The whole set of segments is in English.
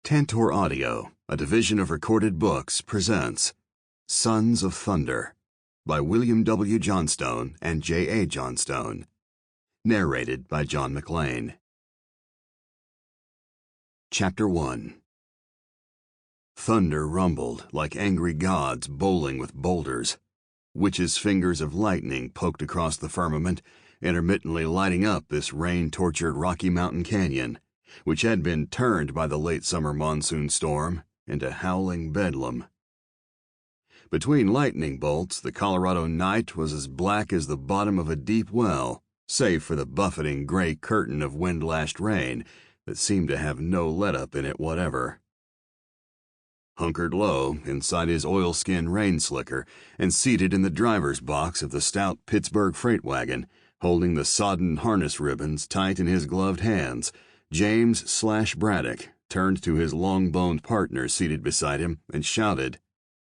Tantor Audio, a division of Recorded Books, presents Sons of Thunder by William W. Johnstone and J. A. Johnstone. Narrated by John Mclain. Chapter 1. Thunder rumbled like angry gods bowling with boulders. Witches' fingers of lightning poked across the firmament, intermittently lighting up this rain-tortured Rocky Mountain canyon, which had been turned by the late summer monsoon storm into howling bedlam. Between lightning bolts, the Colorado night was as black as the bottom of a deep well, save for the buffeting gray curtain of wind-lashed rain that seemed to have no let-up in it whatever. Hunkered low inside his oilskin rain slicker and seated in the driver's box of the stout Pittsburgh freight wagon, holding the sodden harness ribbons tight in his gloved hands, James Slash Braddock turned to his long-boned partner seated beside him and shouted,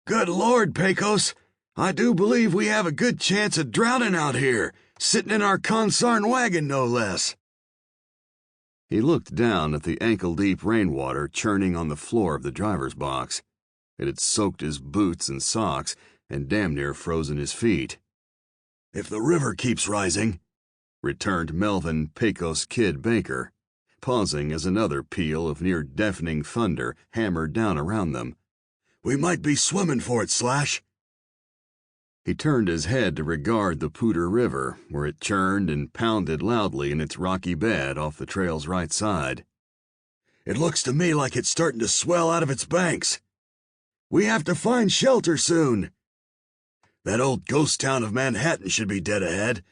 "Good Lord, Pecos! I do believe we have a good chance of drowning out here, sitting in our consarn wagon, no less." He looked down at the ankle-deep rainwater churning on the floor of the driver's box. It had soaked his boots and socks and damn near frozen his feet. "If the river keeps rising," returned Melvin Pecos Kid Baker, pausing as another peal of near-deafening thunder hammered down around them, "we might be swimming for it, Slash." He turned his head to regard the Poodle River, where it churned and pounded loudly in its rocky bed off the trail's right side. "It looks to me like it's starting to swell out of its banks. We have to find shelter soon. That old ghost town of Manhattan should be dead ahead.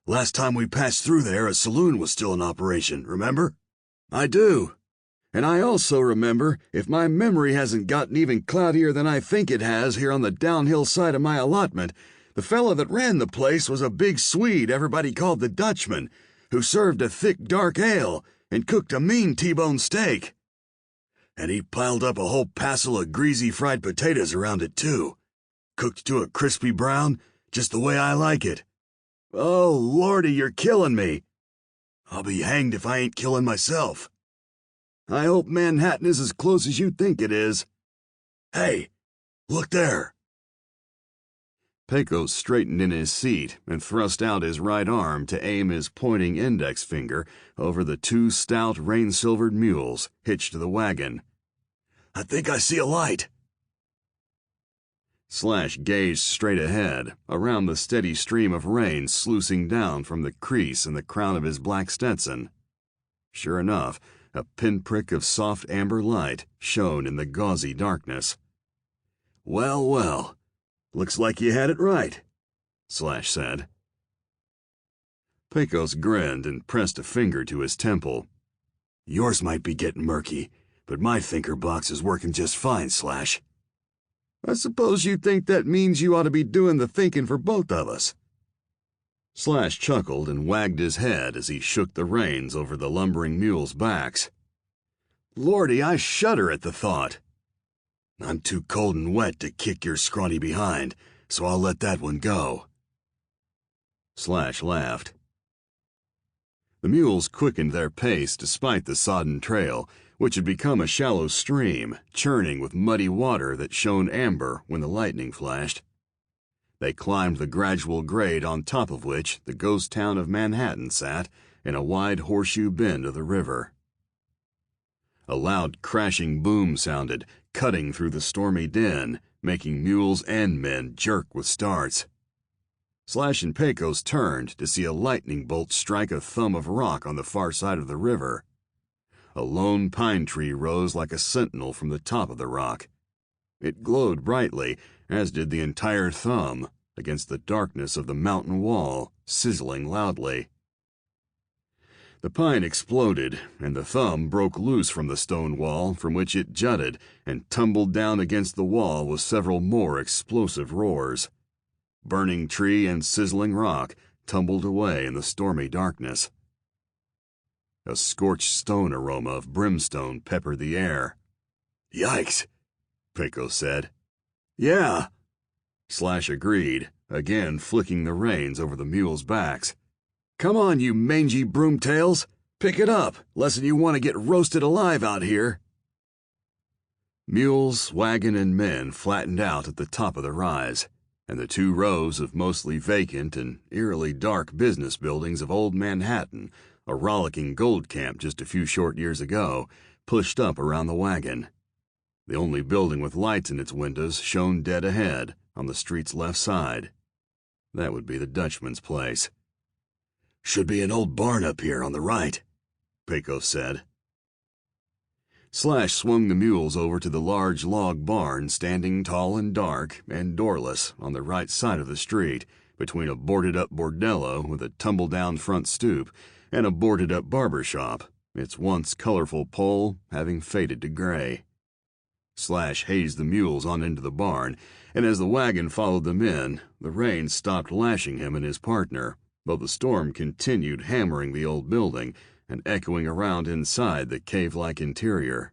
Last time we passed through there, a saloon was still in operation, remember?" "I do. And I also remember, if my memory hasn't gotten even cloudier than I think it has here on the downhill side of my allotment, the fellow that ran the place was a big Swede everybody called the Dutchman, who served a thick dark ale and cooked a mean T-bone steak. And he piled up a whole passel of greasy fried potatoes around it, too. Cooked to a crispy brown, just the way I like it. Oh, Lordy, you're killing me. I'll be hanged if I ain't killing myself. I hope Manhattan is as close as you think it is. Hey, look there." Pecos straightened in his seat and thrust out his right arm to aim his pointing index finger over the two stout rain-silvered mules hitched to the wagon. "I think I see a light." Slash gazed straight ahead, around the steady stream of rain sluicing down from the crease in the crown of his black Stetson. Sure enough, a pinprick of soft amber light shone in the gauzy darkness. "Well, well, looks like you had it right," Slash said. Pecos grinned and pressed a finger to his temple. "Yours might be getting murky, but my thinker box is working just fine, Slash." "I suppose you think that means you ought to be doing the thinking for both of us." Slash chuckled and wagged his head as he shook the reins over the lumbering mules' backs. "Lordy, I shudder at the thought." "I'm too cold and wet to kick your scrawny behind, so I'll let that one go." Slash laughed. The mules quickened their pace despite the sodden trail, which had become a shallow stream, churning with muddy water that shone amber when the lightning flashed. They climbed the gradual grade on top of which the ghost town of Manhattan sat in a wide horseshoe bend of the river. A loud crashing boom sounded, cutting through the stormy din, making mules and men jerk with starts. Slash and Pecos turned to see a lightning bolt strike a thumb of rock on the far side of the river. A lone pine tree rose like a sentinel from the top of the rock. It glowed brightly, as did the entire thumb, against the darkness of the mountain wall, sizzling loudly. The pine exploded, and the thumb broke loose from the stone wall from which it jutted and tumbled down against the wall with several more explosive roars. Burning tree and sizzling rock tumbled away in the stormy darkness. A scorched stone aroma of brimstone peppered the air. "Yikes," Pecos said. "Yeah," Slash agreed, again flicking the reins over the mules' backs. "Come on, you mangy broomtails. Pick it up, less'n you want to get roasted alive out here." Mules, wagon, and men flattened out at the top of the rise, and the 2 rows of mostly vacant and eerily dark business buildings of old Manhattan, a rollicking gold camp just a few short years ago, pushed up around the wagon. The only building with lights in its windows shone dead ahead, on the street's left side. That would be the Dutchman's place. "Should be an old barn up here on the right," Pecos said. Slash swung the mules over to the large log barn standing tall and dark and doorless on the right side of the street, between a boarded-up bordello with a tumble-down front stoop and a boarded-up barber shop, its once colorful pole having faded to gray. Slash hazed the mules on into the barn, and as the wagon followed them in, the rain stopped lashing him and his partner, though the storm continued hammering the old building and echoing around inside the cave-like interior.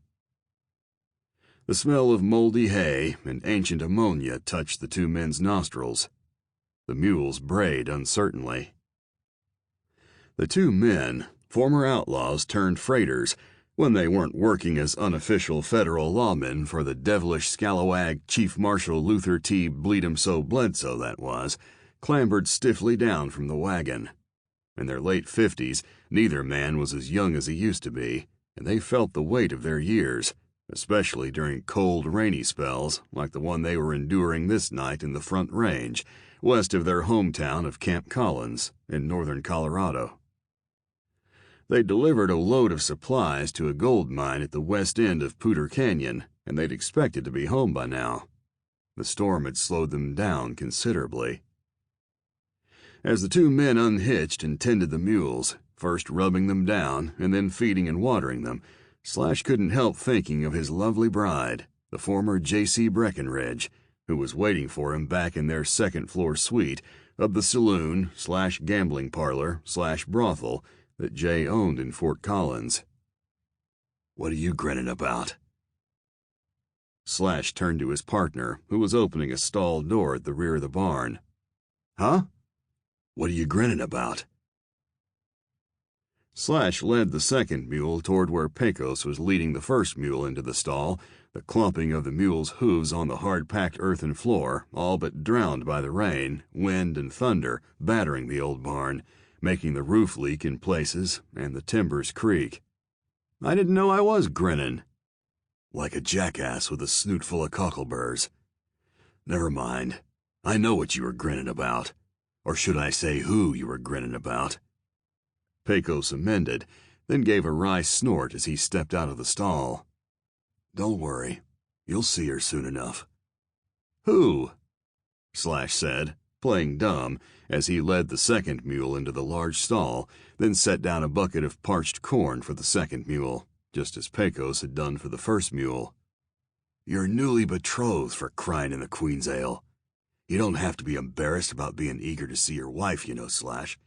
The smell of moldy hay and ancient ammonia touched the 2 men's nostrils. The mules brayed uncertainly. The 2 men, former outlaws turned freighters, when they weren't working as unofficial federal lawmen for the devilish scalawag Chief Marshal Luther T. Bleed-em-so Bledsoe that was, clambered stiffly down from the wagon. In their late 50s, neither man was as young as he used to be, and they felt the weight of their years, especially during cold, rainy spells like the one they were enduring this night in the Front Range, west of their hometown of Camp Collins in northern Colorado. They delivered a load of supplies to a gold mine at the west end of Poudre Canyon, and they'd expected to be home by now. The storm had slowed them down considerably. As the 2 men unhitched and tended the mules, first rubbing them down and then feeding and watering them, Slash couldn't help thinking of his lovely bride, the former J.C. Breckenridge, who was waiting for him back in their second-floor suite of the saloon/gambling parlor/brothel that Jay owned in Fort Collins. "What are you grinning about?" Slash turned to his partner, who was opening a stall door at the rear of the barn. "Huh? What are you grinning about?" Slash led the second mule toward where Pecos was leading the first mule into the stall, the clumping of the mule's hooves on the hard-packed earthen floor, all but drowned by the rain, wind, and thunder battering the old barn, making the roof leak in places and the timbers creak. "I didn't know I was grinning." "Like a jackass with a snoot full of cockleburs. Never mind. I know what you were grinning about. Or should I say who you were grinning about?" Pecos amended, then gave a wry snort as he stepped out of the stall. "Don't worry. You'll see her soon enough." "Who?" Slash said, playing dumb, as he led the second mule into the large stall, then set down a bucket of parched corn for the second mule, just as Pecos had done for the first mule. "You're newly betrothed, for crying in the Queen's ale. You don't have to be embarrassed about being eager to see your wife, you know, Slash.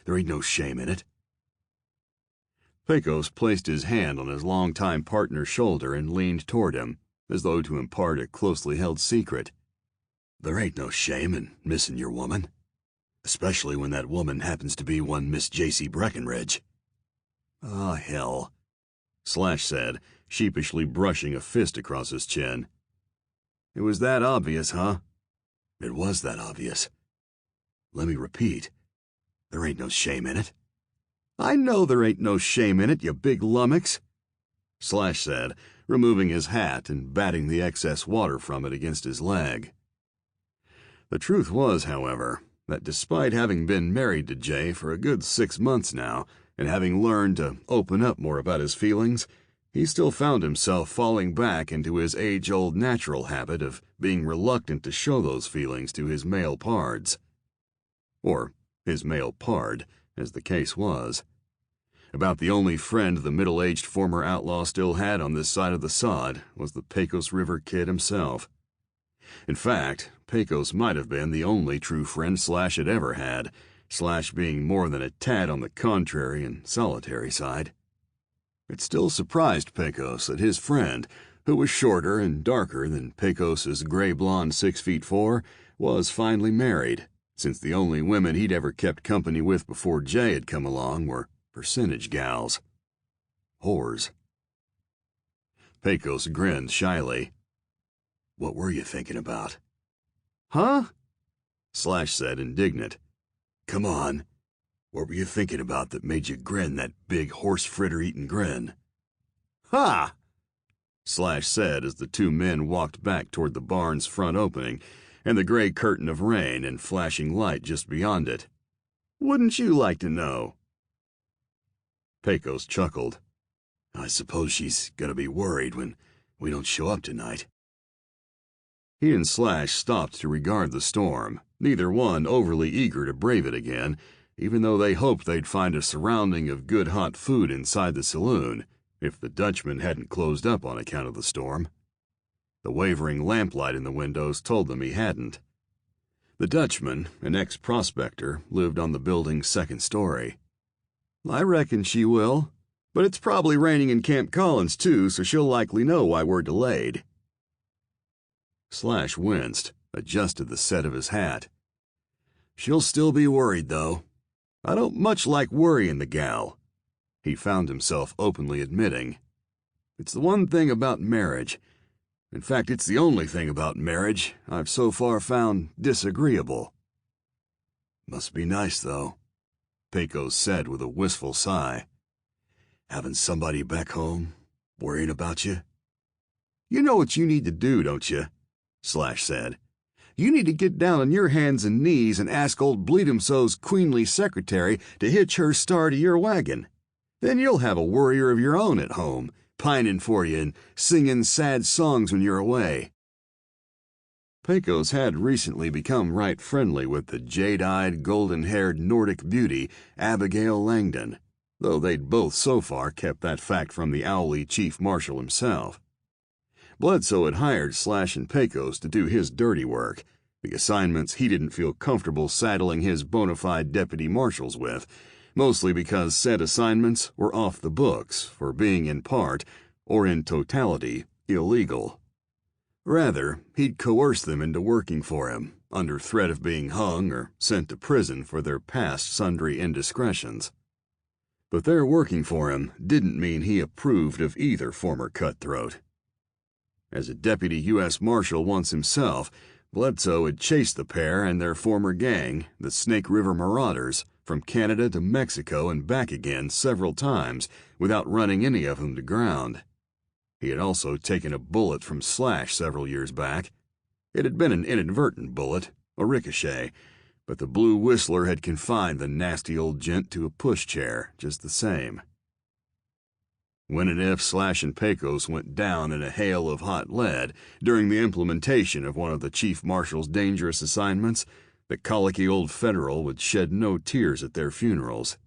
There ain't no shame in it." Pecos placed his hand on his longtime partner's shoulder and leaned toward him, as though to impart a closely held secret. "There ain't no shame in missing your woman, especially when that woman happens to be one Miss J.C. Breckenridge." "Ah, hell," Slash said, sheepishly brushing a fist across his chin. "It was that obvious, huh?" "It was that obvious. Let me repeat. There ain't no shame in it." "I know there ain't no shame in it, you big lummox," Slash said, removing his hat and batting the excess water from it against his leg. The truth was, however, that despite having been married to Jay for a good 6 months now, and having learned to open up more about his feelings, he still found himself falling back into his age-old natural habit of being reluctant to show those feelings to his male pards. Or his male pard, as the case was. About the only friend the middle-aged former outlaw still had on this side of the sod was the Pecos River Kid himself. In fact, Pecos might have been the only true friend Slash had ever had, Slash being more than a tad on the contrary and solitary side. It still surprised Pecos that his friend, who was shorter and darker than Pecos's gray-blonde 6'4", was finally married, since the only women he'd ever kept company with before Jay had come along were percentage gals. Whores. Pecos grinned shyly. What were you thinking about? Huh? Slash said, indignant. Come on. What were you thinking about that made you grin that big horse-fritter-eating grin? Ha! Slash said as the two men walked back toward the barn's front opening and the gray curtain of rain and flashing light just beyond it. Wouldn't you like to know? Pecos chuckled. I suppose she's gonna be worried when we don't show up tonight. He and Slash stopped to regard the storm, neither one overly eager to brave it again, even though they hoped they'd find a surrounding of good hot food inside the saloon, if the Dutchman hadn't closed up on account of the storm. The wavering lamplight in the windows told them he hadn't. The Dutchman, an ex-prospector, lived on the building's second story. I reckon she will, but it's probably raining in Camp Collins, too, so she'll likely know why we're delayed. Slash winced, adjusted the set of his hat. She'll still be worried, though. I don't much like worrying the gal, he found himself openly admitting. It's the one thing about marriage. In fact, it's the only thing about marriage I've so far found disagreeable. Must be nice, though, Pecos said with a wistful sigh. Having somebody back home, worrying about you. You know what you need to do, don't you? Slash said. You need to get down on your hands and knees and ask old Bleed-Him-So's queenly secretary to hitch her star to your wagon. Then you'll have a worrier of your own at home, pining for you and singing sad songs when you're away. Pecos had recently become right friendly with the jade-eyed, golden-haired Nordic beauty Abigail Langdon, though they'd both so far kept that fact from the owly chief marshal himself. Bledsoe had hired Slash and Pecos to do his dirty work, the assignments he didn't feel comfortable saddling his bona fide deputy marshals with, mostly because said assignments were off the books for being in part, or in totality, illegal. Rather, he'd coerce them into working for him, under threat of being hung or sent to prison for their past sundry indiscretions. But their working for him didn't mean he approved of either former cutthroat. As a deputy U.S. Marshal once himself, Bledsoe had chased the pair and their former gang, the Snake River Marauders, from Canada to Mexico and back again several times without running any of them to ground. He had also taken a bullet from Slash several years back. It had been an inadvertent bullet, a ricochet, but the Blue Whistler had confined the nasty old gent to a pushchair just the same. When and if Slash and Pecos went down in a hail of hot lead during the implementation of one of the chief marshal's dangerous assignments, the colicky old federal would shed no tears at their funerals.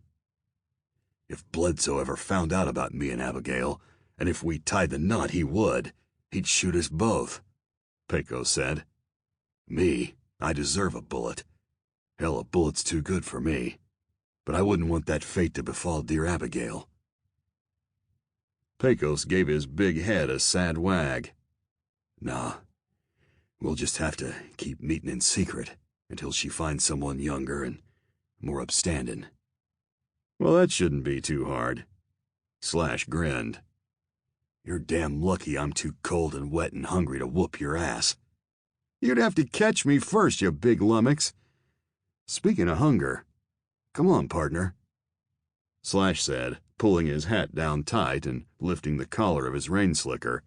If Bledsoe ever found out about me and Abigail, and if we tied the knot he would, he'd shoot us both, Pecos said. Me, I deserve a bullet. Hell, a bullet's too good for me. But I wouldn't want that fate to befall dear Abigail. Pecos gave his big head a sad wag. Nah, we'll just have to keep meeting in secret until she finds someone younger and more upstanding. Well, that shouldn't be too hard. Slash grinned. You're damn lucky I'm too cold and wet and hungry to whoop your ass. You'd have to catch me first, you big lummox. Speaking of hunger, come on, partner, Slash said, pulling his hat down tight and lifting the collar of his rain slicker.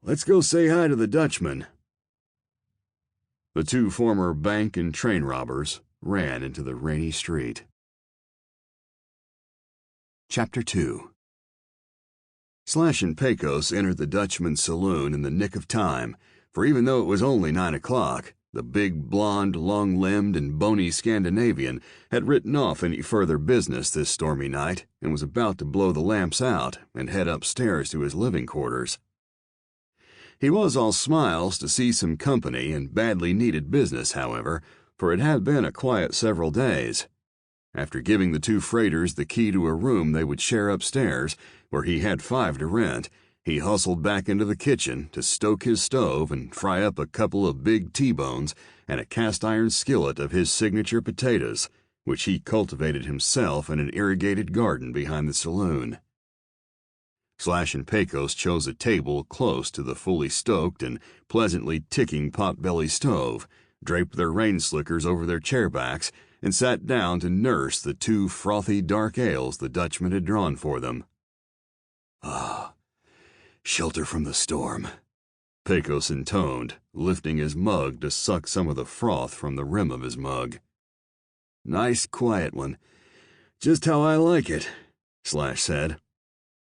Let's go say hi to the Dutchman. The two former bank and train robbers ran into the rainy street. Chapter 2. Slash and Pecos entered the Dutchman's saloon in the nick of time, for even though it was only 9 o'clock, the big, blond, long-limbed, and bony Scandinavian had written off any further business this stormy night and was about to blow the lamps out and head upstairs to his living quarters. He was all smiles to see some company and badly needed business, however, for it had been a quiet several days. After giving the two freighters the key to a room they would share upstairs, where he had 5 to rent, he hustled back into the kitchen to stoke his stove and fry up a couple of big T-bones and a cast-iron skillet of his signature potatoes, which he cultivated himself in an irrigated garden behind the saloon. Slash and Pecos chose a table close to the fully stoked and pleasantly ticking pot-belly stove, draped their rain slickers over their chairbacks, and sat down to nurse the 2 frothy dark ales the Dutchman had drawn for them. "Ah, shelter from the storm," Pecos intoned, lifting his mug to suck some of the froth from the rim of his mug. "Nice quiet one. Just how I like it," Slash said.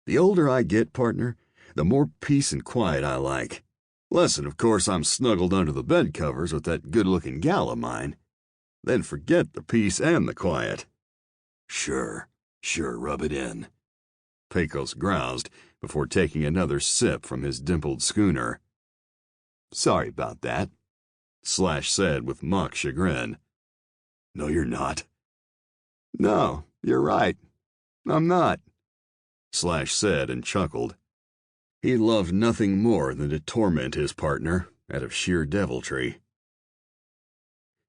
"The older I get, partner, the more peace and quiet I like. Lesson, of course, I'm snuggled under the bed covers with that good-looking gal of mine. Then forget the peace and the quiet." Sure, rub it in," Pecos groused before taking another sip from his dimpled schooner. "Sorry about that," Slash said with mock chagrin. "No, you're not." "No, you're right. I'm not," Slash said and chuckled. He loved nothing more than to torment his partner out of sheer deviltry.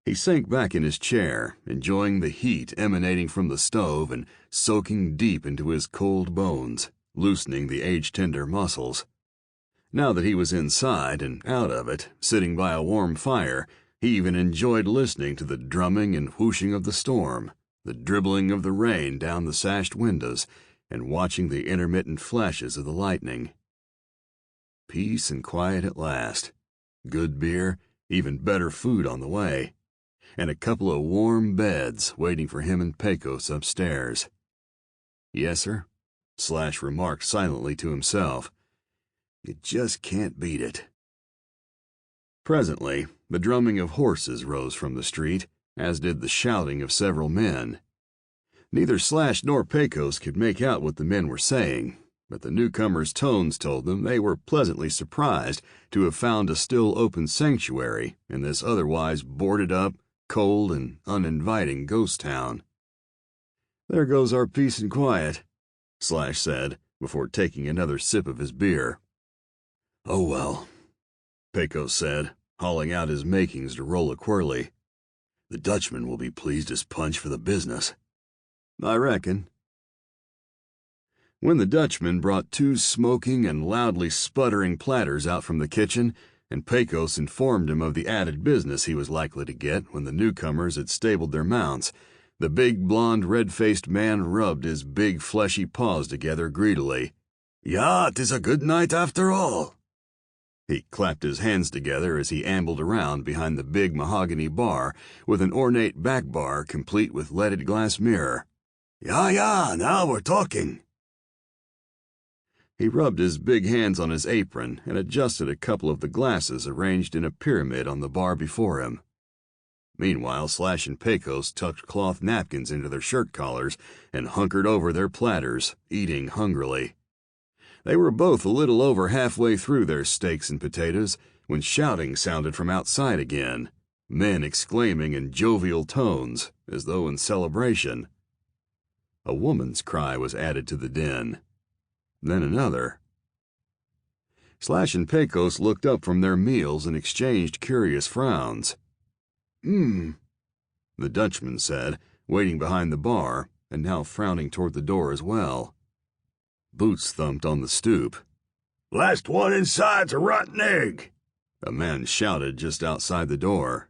He sank back in his chair, enjoying the heat emanating from the stove and soaking deep into his cold bones, loosening the age-tender muscles. Now that he was inside and out of it, sitting by a warm fire, he even enjoyed listening to the drumming and whooshing of the storm, the dribbling of the rain down the sashed windows, and watching the intermittent flashes of the lightning. Peace and quiet at last. Good beer, even better food on the way, and a couple of warm beds waiting for him and Pecos upstairs. "Yes, sir," Slash remarked silently to himself. "You just can't beat it." Presently, the drumming of horses rose from the street, as did the shouting of several men. Neither Slash nor Pecos could make out what the men were saying, but the newcomers' tones told them they were pleasantly surprised to have found a still open sanctuary in this otherwise boarded-up, cold, and uninviting ghost town. "There goes our peace and quiet," Slash said, before taking another sip of his beer. "Oh well," Pecos said, hauling out his makings to roll a quirly. "The Dutchman will be pleased as punch for the business." "I reckon." When the Dutchman brought 2 smoking and loudly sputtering platters out from the kitchen, and Pecos informed him of the added business he was likely to get when the newcomers had stabled their mounts, the big, blond, red-faced man rubbed his big, fleshy paws together greedily. "Ja, 'tis a good night after all." He clapped his hands together as he ambled around behind the big mahogany bar with an ornate back bar complete with leaded glass mirror. Ja, now we're talking." He rubbed his big hands on his apron and adjusted a couple of the glasses arranged in a pyramid on the bar before him. Meanwhile, Slash and Pecos tucked cloth napkins into their shirt collars and hunkered over their platters, eating hungrily. They were both a little over halfway through their steaks and potatoes when shouting sounded from outside again, men exclaiming in jovial tones, as though in celebration. A woman's cry was added to the din. Then another. Slash and Pecos looked up from their meals and exchanged curious frowns. The Dutchman said, waiting behind the bar, and now frowning toward the door as well. Boots thumped on the stoop. "Last one inside's a rotten egg," a man shouted just outside the door.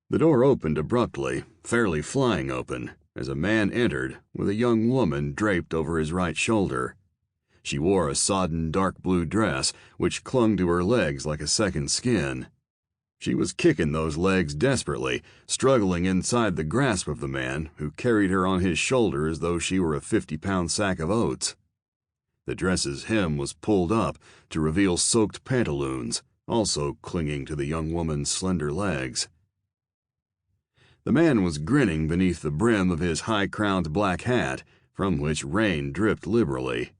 The door opened abruptly, fairly flying open, as a man entered with a young woman draped over his right shoulder. She wore a sodden dark blue dress which clung to her legs like a second skin. She was kicking those legs desperately, struggling inside the grasp of the man who carried her on his shoulder as though she were a 50-pound sack of oats. The dress's hem was pulled up to reveal soaked pantaloons, also clinging to the young woman's slender legs. The man was grinning beneath the brim of his high-crowned black hat, from which rain dripped liberally.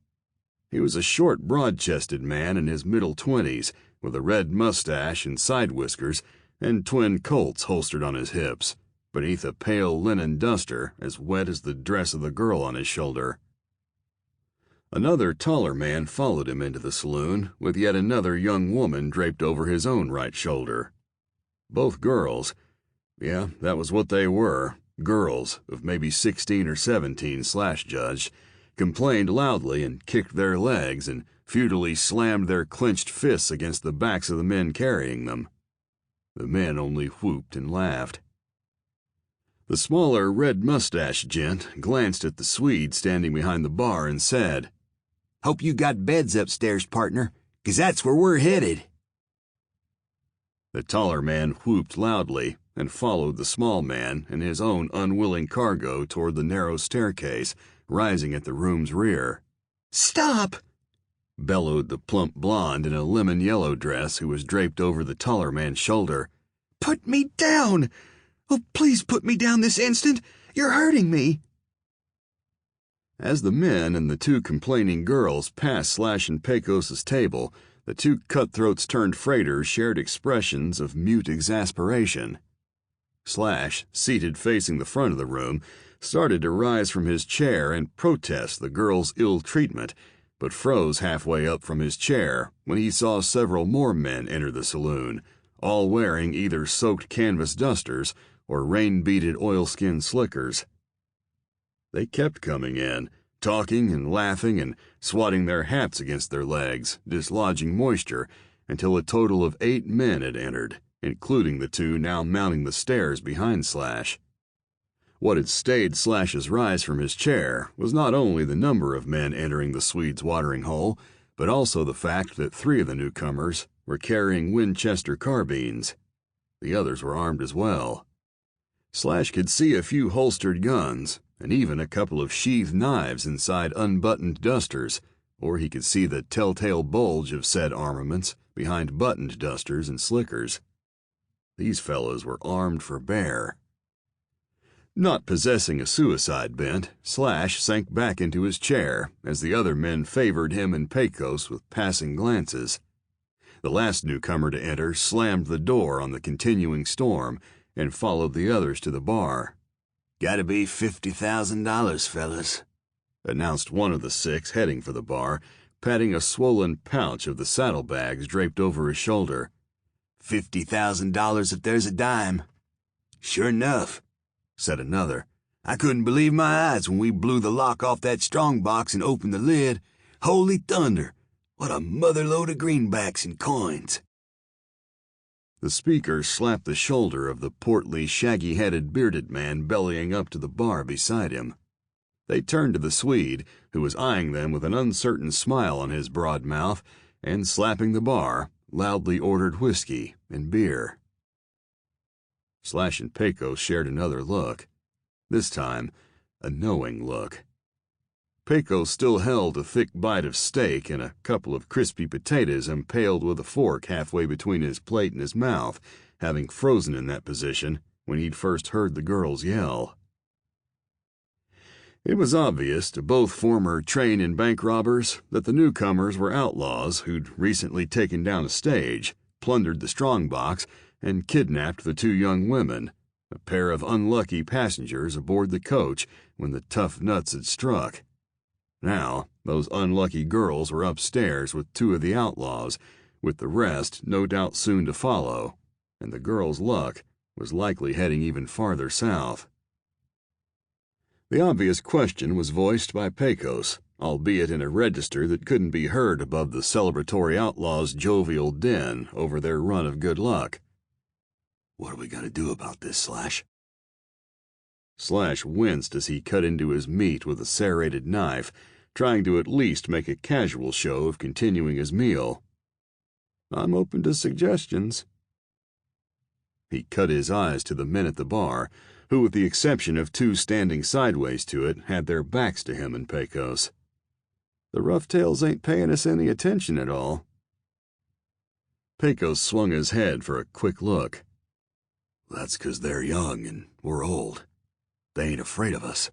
He was a short, broad-chested man in his middle 20s, with a red mustache and side whiskers, and twin Colts holstered on his hips, beneath a pale linen duster as wet as the dress of the girl on his shoulder. Another taller man followed him into the saloon, with yet another young woman draped over his own right shoulder. Both girls. Yeah, that was what they were, girls of maybe 16 or 17, Slash judged, complained loudly and kicked their legs and futilely slammed their clenched fists against the backs of the men carrying them. The men only whooped and laughed. The smaller, red-mustached gent glanced at the Swede standing behind the bar and said, "Hope you got beds upstairs, partner, 'cause that's where we're headed." The taller man whooped loudly and followed the small man and his own unwilling cargo toward the narrow staircase rising at the room's rear. "Stop!" bellowed the plump blonde in a lemon-yellow dress who was draped over the taller man's shoulder. "Put me down! Oh, please put me down this instant! You're hurting me!" As the men and the two complaining girls passed Slash and Pecos' table, the two cutthroats turned freighters shared expressions of mute exasperation. Slash, seated facing the front of the room, started to rise from his chair and protest the girls' ill treatment, but froze halfway up from his chair when he saw several more men enter the saloon, all wearing either soaked canvas dusters or rain-beaded oilskin slickers. They kept coming in, talking and laughing and swatting their hats against their legs, dislodging moisture, until a total of 8 men had entered, including the two now mounting the stairs behind Slash. What had stayed Slash's rise from his chair was not only the number of men entering the Swede's watering hole, but also the fact that 3 of the newcomers were carrying Winchester carbines. The others were armed as well. Slash could see a few holstered guns, and even a couple of sheathed knives inside unbuttoned dusters, or he could see the telltale bulge of said armaments behind buttoned dusters and slickers. These fellows were armed for bear. Not possessing a suicide bent, Slash sank back into his chair as the other men favored him and Pecos with passing glances. The last newcomer to enter slammed the door on the continuing storm and followed the others to the bar. "Gotta be $50,000, fellas," announced one of the 6 heading for the bar, patting a swollen pouch of the saddlebags draped over his shoulder. $50,000 if there's a dime." "Sure enough," said another. "I couldn't believe my eyes when we blew the lock off that strong box and opened the lid. Holy thunder, what a motherload of greenbacks and coins." The speaker slapped the shoulder of the portly, shaggy-headed, bearded man bellying up to the bar beside him. They turned to the Swede, who was eyeing them with an uncertain smile on his broad mouth, and slapping the bar, loudly ordered whiskey and beer. Slash and Pecos shared another look. This time, a knowing look. Pecos still held a thick bite of steak and a couple of crispy potatoes impaled with a fork halfway between his plate and his mouth, having frozen in that position when he'd first heard the girls yell. It was obvious to both former train and bank robbers that the newcomers were outlaws who'd recently taken down a stage, plundered the strongbox, and kidnapped the 2 young women, a pair of unlucky passengers aboard the coach when the tough nuts had struck. Now, those unlucky girls were upstairs with 2 of the outlaws, with the rest no doubt soon to follow, and the girls' luck was likely heading even farther south. The obvious question was voiced by Pecos, albeit in a register that couldn't be heard above the celebratory outlaws' jovial din over their run of good luck. "What are we gonna do about this, Slash?" Slash winced as he cut into his meat with a serrated knife, trying to at least make a casual show of continuing his meal. "I'm open to suggestions." He cut his eyes to the men at the bar, who, with the exception of 2 standing sideways to it, had their backs to him and Pecos. "The rough-tails ain't paying us any attention at all." Pecos swung his head for a quick look. "That's 'cause they're young and we're old. They ain't afraid of us."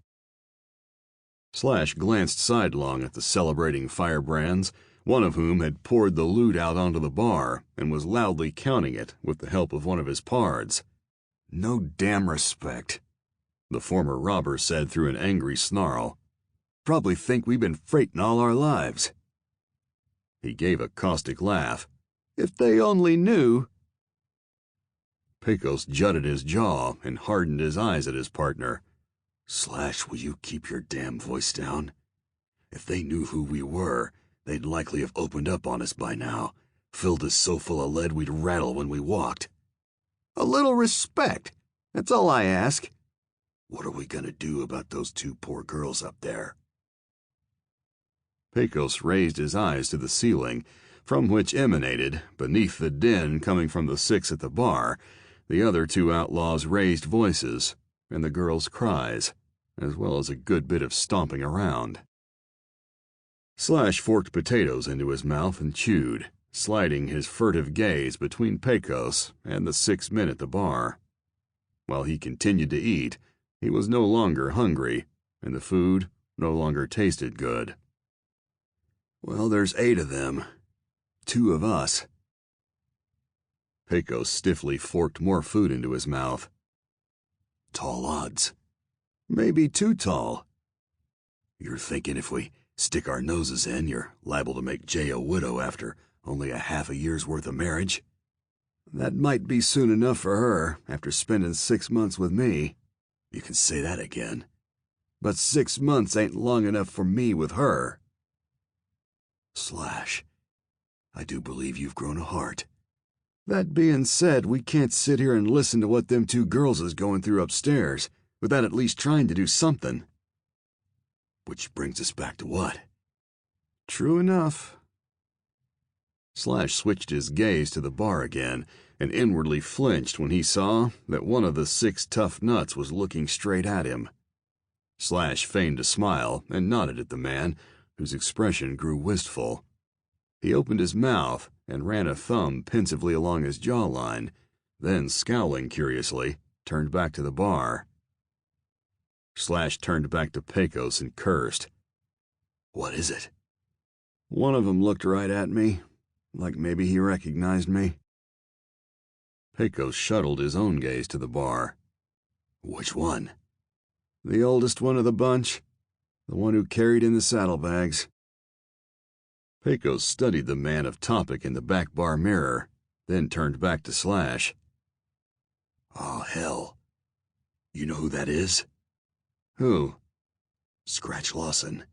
Slash glanced sidelong at the celebrating firebrands, one of whom had poured the loot out onto the bar and was loudly counting it with the help of one of his pards. "No damn respect," the former robber said through an angry snarl. "Probably think we've been freighting all our lives." He gave a caustic laugh. "If they only knew." Pecos jutted his jaw and hardened his eyes at his partner. "Slash, will you keep your damn voice down? If they knew who we were, they'd likely have opened up on us by now, filled us so full of lead we'd rattle when we walked. A little respect. That's all I ask. What are we gonna do about those 2 poor girls up there?" Pecos raised his eyes to the ceiling, from which emanated, beneath the din coming from the 6 at the bar, the other 2 outlaws' raised voices and the girls' cries, as well as a good bit of stomping around. Slash forked potatoes into his mouth and chewed, sliding his furtive gaze between Pecos and the 6 men at the bar. While he continued to eat, he was no longer hungry, and the food no longer tasted good. "Well, there's 8 of them. 2 of us." Pecos stiffly forked more food into his mouth. "Tall odds." "Maybe too tall." "You're thinking if we stick our noses in, you're liable to make Jay a widow after only a half a year's worth of marriage?" "That might be soon enough for her, after spending 6 months with me." "You can say that again." "But 6 months ain't long enough for me with her." "Slash, I do believe you've grown a heart." "That being said, we can't sit here and listen to what them 2 girls is going through upstairs, without at least trying to do something." "Which brings us back to what?" "True enough." Slash switched his gaze to the bar again, and inwardly flinched when he saw that one of the 6 tough nuts was looking straight at him. Slash feigned a smile and nodded at the man, whose expression grew wistful. He opened his mouth and ran a thumb pensively along his jawline, then, scowling curiously, turned back to the bar. Slash turned back to Pecos and cursed. "What is it?" "One of them looked right at me, like maybe he recognized me." Pecos shuttled his own gaze to the bar. "Which one?" "The oldest one of the bunch. The one who carried in the saddlebags." Pecos studied the man of topic in the back bar mirror, then turned back to Slash. "Oh, hell. You know who that is?" "Who?" "Scratch Lawson.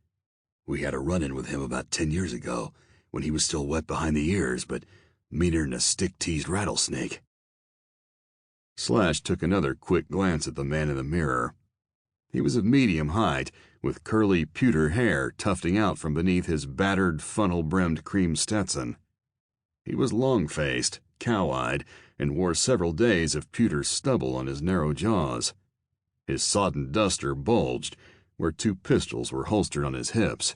We had a run-in with him about 10 years ago, when he was still wet behind the ears, but meaner'n a stick-teased rattlesnake." Slash took another quick glance at the man in the mirror. He was of medium height, with curly pewter hair tufting out from beneath his battered, funnel-brimmed cream Stetson. He was long-faced, cow-eyed, and wore several days of pewter stubble on his narrow jaws. His sodden duster bulged, where 2 pistols were holstered on his hips.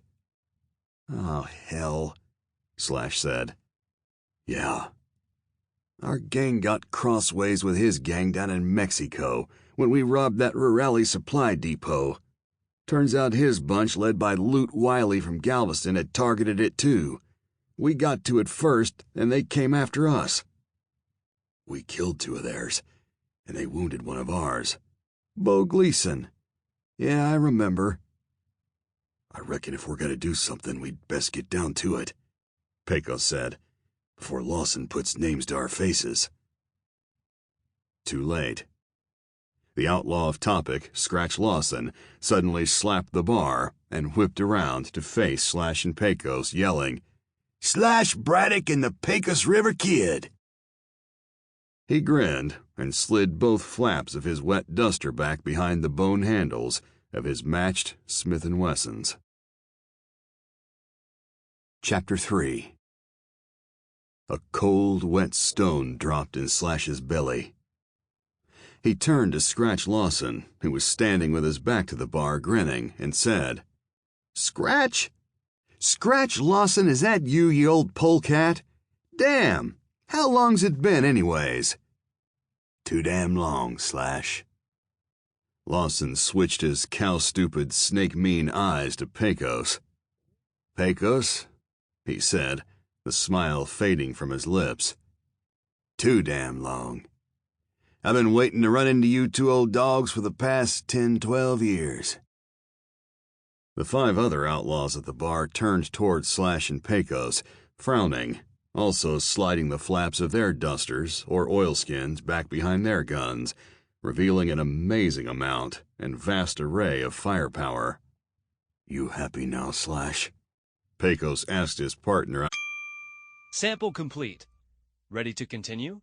"Oh, hell," Slash said. "Yeah." "Our gang got crossways with his gang down in Mexico when we robbed that Rurale supply depot. Turns out his bunch, led by Loot Wiley from Galveston, had targeted it too. We got to it first, and they came after us." "We killed 2 of theirs, and they wounded 1 of ours." "Bo Gleason. Yeah, I remember." "I reckon if we're gonna do something, we'd best get down to it," Pecos said, "before Lawson puts names to our faces." Too late. The outlaw of topic, Scratch Lawson, suddenly slapped the bar and whipped around to face Slash and Pecos, yelling, "Slash Braddock and the Pecos River Kid!" He grinned and slid both flaps of his wet duster back behind the bone handles of his matched Smith & Wessons. Chapter 3. A cold, wet stone dropped in Slash's belly. He turned to Scratch Lawson, who was standing with his back to the bar grinning, and said, "Scratch? Scratch Lawson, is that you, ye old polecat? Damn! How long's it been, anyways?" "Too damn long, Slash." Lawson switched his cow-stupid, snake-mean eyes to Pecos. "Pecos," he said, the smile fading from his lips. "Too damn long. I've been waiting to run into you 2 old dogs for the past 10-12 years." The 5 other outlaws at the bar turned toward Slash and Pecos, frowning, also sliding the flaps of their dusters or oilskins back behind their guns, revealing an amazing amount and vast array of firepower. You happy now, Slash? Pecos asked his partner. Sample complete. Ready to continue?